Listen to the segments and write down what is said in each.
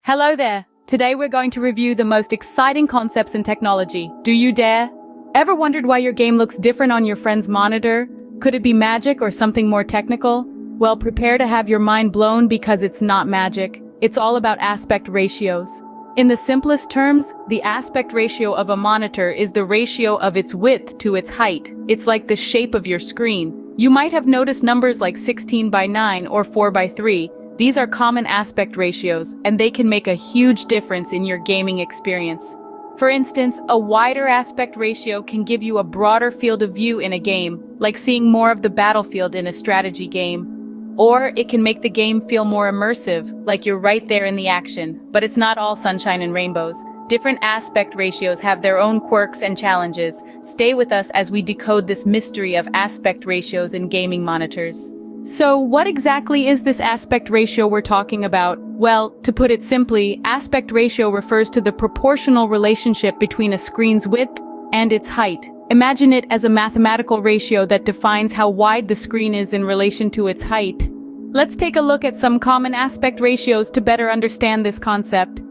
Hello there! Today we're going to review the most exciting concepts in technology. Do you dare? Ever wondered why your game looks different on your friend's monitor? Could it be magic or something more technical? Well, prepare to have your mind blown because it's not magic. It's all about aspect ratios. In the simplest terms, the aspect ratio of a monitor is the ratio of its width to its height. It's like the shape of your screen. You might have noticed numbers like 16:9 or 4:3. These are common aspect ratios, and they can make a huge difference in your gaming experience. For instance, a wider aspect ratio can give you a broader field of view in a game, like seeing more of the battlefield in a strategy game. Or it can make the game feel more immersive, like you're right there in the action. But it's not all sunshine and rainbows. Different aspect ratios have their own quirks and challenges. Stay with us as we decode this mystery of aspect ratios in gaming monitors. So what exactly is this aspect ratio we're talking about? Well, to put it simply, aspect ratio refers to the proportional relationship between a screen's width and its height. Imagine it as a mathematical ratio that defines how wide the screen is in relation to its height. Let's take a look at some common aspect ratios to better understand this concept.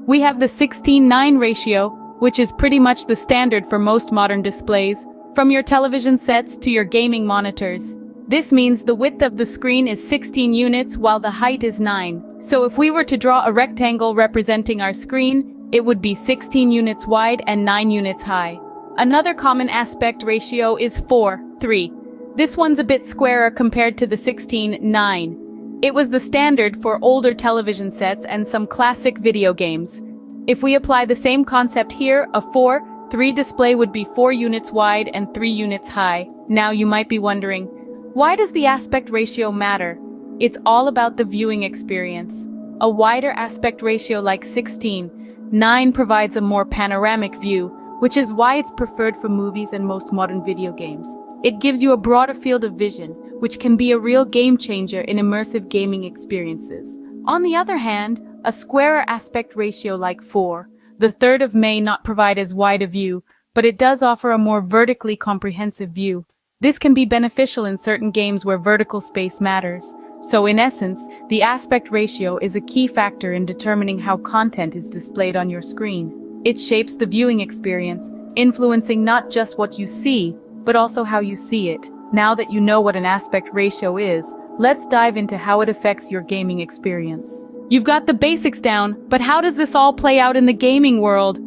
We have the 16:9 ratio, which is pretty much the standard for most modern displays, from your television sets to your gaming monitors. This means the width of the screen is 16 units while the height is 9. So if we were to draw a rectangle representing our screen, it would be 16 units wide and 9 units high. Another common aspect ratio is 4:3. This one's a bit squarer compared to the 16:9. It was the standard for older television sets and some classic video games. If we apply the same concept here, a 4:3 display would be 4 units wide and 3 units high. Now you might be wondering, why does the aspect ratio matter? It's all about the viewing experience. A wider aspect ratio like 16:9 provides a more panoramic view, which is why it's preferred for movies and most modern video games. It gives you a broader field of vision, which can be a real game changer in immersive gaming experiences. On the other hand, a squarer aspect ratio like 4:3 may not provide as wide a view, but it does offer a more vertically comprehensive view. This can be beneficial in certain games where vertical space matters. So in essence, the aspect ratio is a key factor in determining how content is displayed on your screen. It shapes the viewing experience, influencing not just what you see, but also how you see it. Now that you know what an aspect ratio is, let's dive into how it affects your gaming experience. You've got the basics down, but how does this all play out in the gaming world?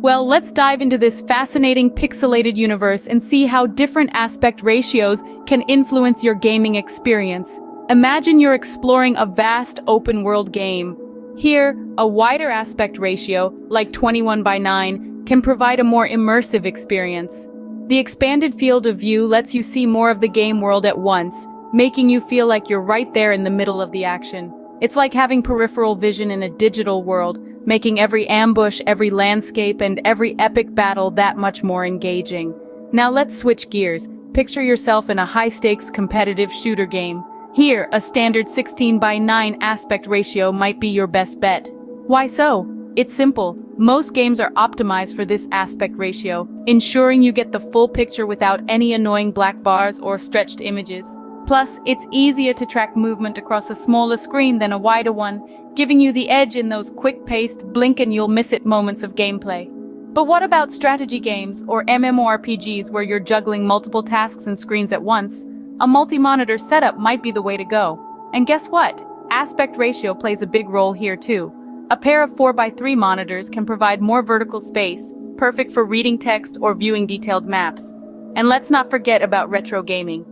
Well, let's dive into this fascinating pixelated universe and see how different aspect ratios can influence your gaming experience. Imagine you're exploring a vast open-world game. Here, a wider aspect ratio, like 21:9, can provide a more immersive experience. The expanded field of view lets you see more of the game world at once, making you feel like you're right there in the middle of the action. It's like having peripheral vision in a digital world, making every ambush, every landscape, and every epic battle that much more engaging. Now let's switch gears. Picture yourself in a high-stakes competitive shooter game. Here, a standard 16:9 aspect ratio might be your best bet. Why so? It's simple. Most games are optimized for this aspect ratio, ensuring you get the full picture without any annoying black bars or stretched images. Plus, it's easier to track movement across a smaller screen than a wider one, giving you the edge in those quick-paced, blink-and-you'll-miss-it moments of gameplay. But what about strategy games or MMORPGs where you're juggling multiple tasks and screens at once? A multi-monitor setup might be the way to go. And guess what? Aspect ratio plays a big role here too. A pair of 4:3 monitors can provide more vertical space, perfect for reading text or viewing detailed maps. And let's not forget about retro gaming.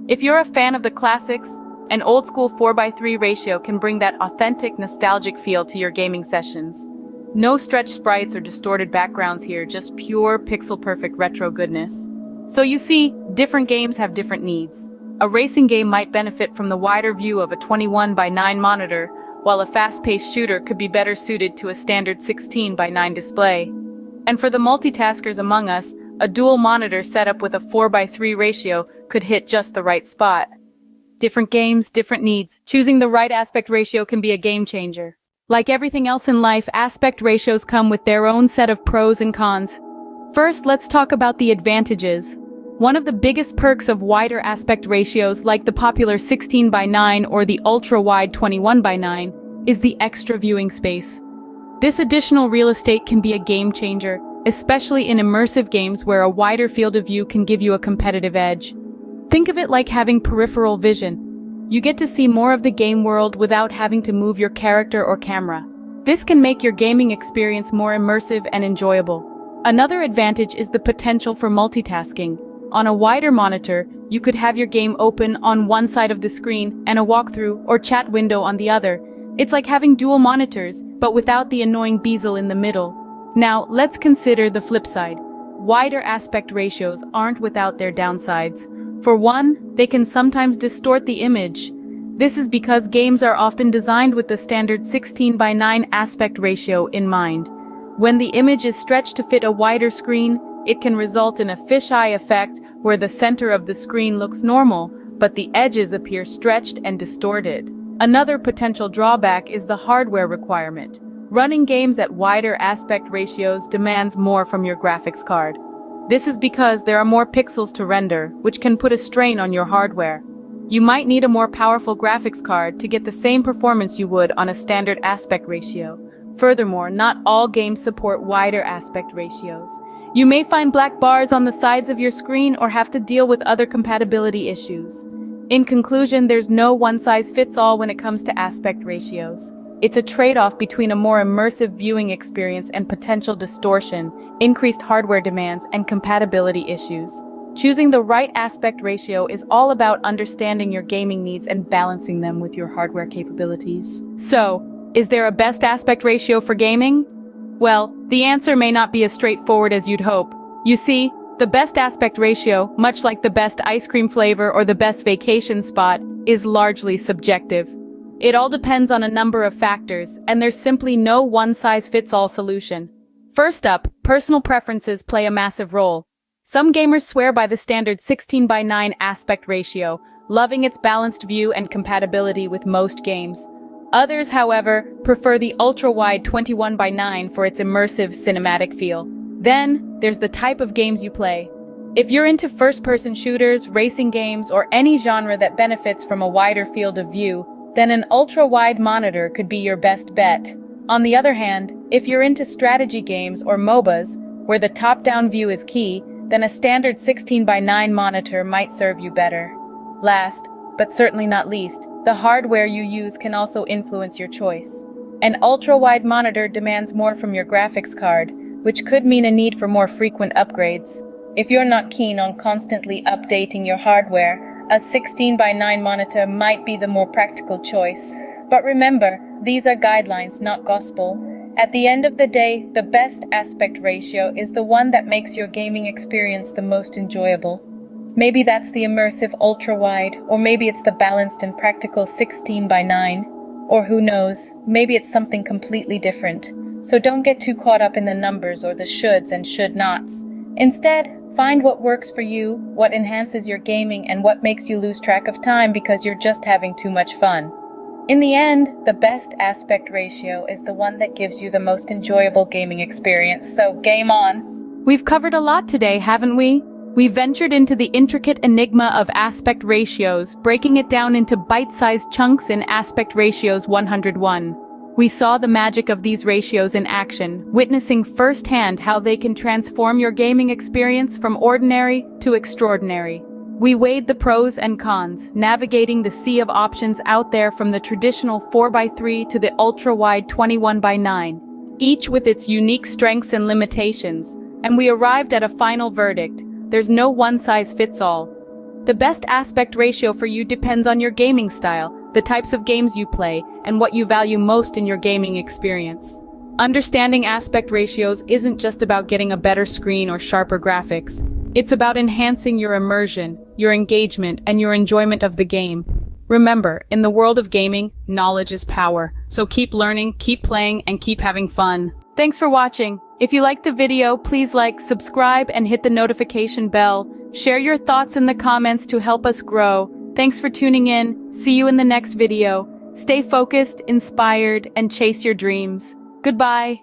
If you're a fan of the classics, an old-school 4:3 ratio can bring that authentic, nostalgic feel to your gaming sessions. No stretched sprites or distorted backgrounds here, just pure, pixel-perfect retro goodness. So you see, different games have different needs. A racing game might benefit from the wider view of a 21:9 monitor, while a fast-paced shooter could be better suited to a standard 16:9 display. And for the multitaskers among us, a dual monitor setup with a 4:3 ratio could hit just the right spot. Different games, different needs. Choosing the right aspect ratio can be a game changer. Like everything else in life, aspect ratios come with their own set of pros and cons. First, let's talk about the advantages. One of the biggest perks of wider aspect ratios, like the popular 16:9 or the ultra-wide 21:9, is the extra viewing space. This additional real estate can be a game changer, especially in immersive games where a wider field of view can give you a competitive edge. Think of it like having peripheral vision. You get to see more of the game world without having to move your character or camera. This can make your gaming experience more immersive and enjoyable. Another advantage is the potential for multitasking. On a wider monitor, you could have your game open on one side of the screen and a walkthrough or chat window on the other. It's like having dual monitors, but without the annoying bezel in the middle. Now, let's consider the flip side. Wider aspect ratios aren't without their downsides. For one, they can sometimes distort the image. This is because games are often designed with the standard 16:9 aspect ratio in mind. When the image is stretched to fit a wider screen, it can result in a fisheye effect where the center of the screen looks normal, but the edges appear stretched and distorted. Another potential drawback is the hardware requirement. Running games at wider aspect ratios demands more from your graphics card. This is because there are more pixels to render, which can put a strain on your hardware. You might need a more powerful graphics card to get the same performance you would on a standard aspect ratio. Furthermore, not all games support wider aspect ratios. You may find black bars on the sides of your screen or have to deal with other compatibility issues. In conclusion, there's no one-size-fits-all when it comes to aspect ratios. It's a trade-off between a more immersive viewing experience and potential distortion, increased hardware demands, and compatibility issues. Choosing the right aspect ratio is all about understanding your gaming needs and balancing them with your hardware capabilities. So, is there a best aspect ratio for gaming? Well, the answer may not be as straightforward as you'd hope. You see, the best aspect ratio, much like the best ice cream flavor or the best vacation spot, is largely subjective. It all depends on a number of factors, and there's simply no one-size-fits-all solution. First up, personal preferences play a massive role. Some gamers swear by the standard 16:9 aspect ratio, loving its balanced view and compatibility with most games. Others, however, prefer the ultra-wide 21:9 for its immersive cinematic feel. Then, there's the type of games you play. If you're into first-person shooters, racing games, or any genre that benefits from a wider field of view, then an ultra-wide monitor could be your best bet. On the other hand, if you're into strategy games or MOBAs, where the top-down view is key, then a standard 16:9 monitor might serve you better. Last, but certainly not least, the hardware you use can also influence your choice. An ultra-wide monitor demands more from your graphics card, which could mean a need for more frequent upgrades. If you're not keen on constantly updating your hardware, a 16:9 monitor might be the more practical choice. But remember, these are guidelines, not gospel. At the end of the day, the best aspect ratio is the one that makes your gaming experience the most enjoyable. Maybe that's the immersive ultra-wide, or maybe it's the balanced and practical 16:9. Or who knows, maybe it's something completely different. So don't get too caught up in the numbers or the shoulds and should-nots. Instead, find what works for you, what enhances your gaming, and what makes you lose track of time because you're just having too much fun. In the end, the best aspect ratio is the one that gives you the most enjoyable gaming experience, so game on! We've covered a lot today, haven't we? We ventured into the intricate enigma of aspect ratios, breaking it down into bite-sized chunks in Aspect Ratios 101. We saw the magic of these ratios in action, witnessing firsthand how they can transform your gaming experience from ordinary to extraordinary. We weighed the pros and cons, navigating the sea of options out there from the traditional 4:3 to the ultra-wide 21:9, each with its unique strengths and limitations, and we arrived at a final verdict. There's no one-size-fits-all. The best aspect ratio for you depends on your gaming style, the types of games you play, and what you value most in your gaming experience. Understanding aspect ratios isn't just about getting a better screen or sharper graphics. It's about enhancing your immersion, your engagement, and your enjoyment of the game. Remember, in the world of gaming, knowledge is power. So keep learning, keep playing, and keep having fun. Thanks for watching. If you liked the video, please like, subscribe, and hit the notification bell. Share your thoughts in the comments to help us grow. Thanks for tuning in. See you in the next video. Stay focused, inspired, and chase your dreams. Goodbye.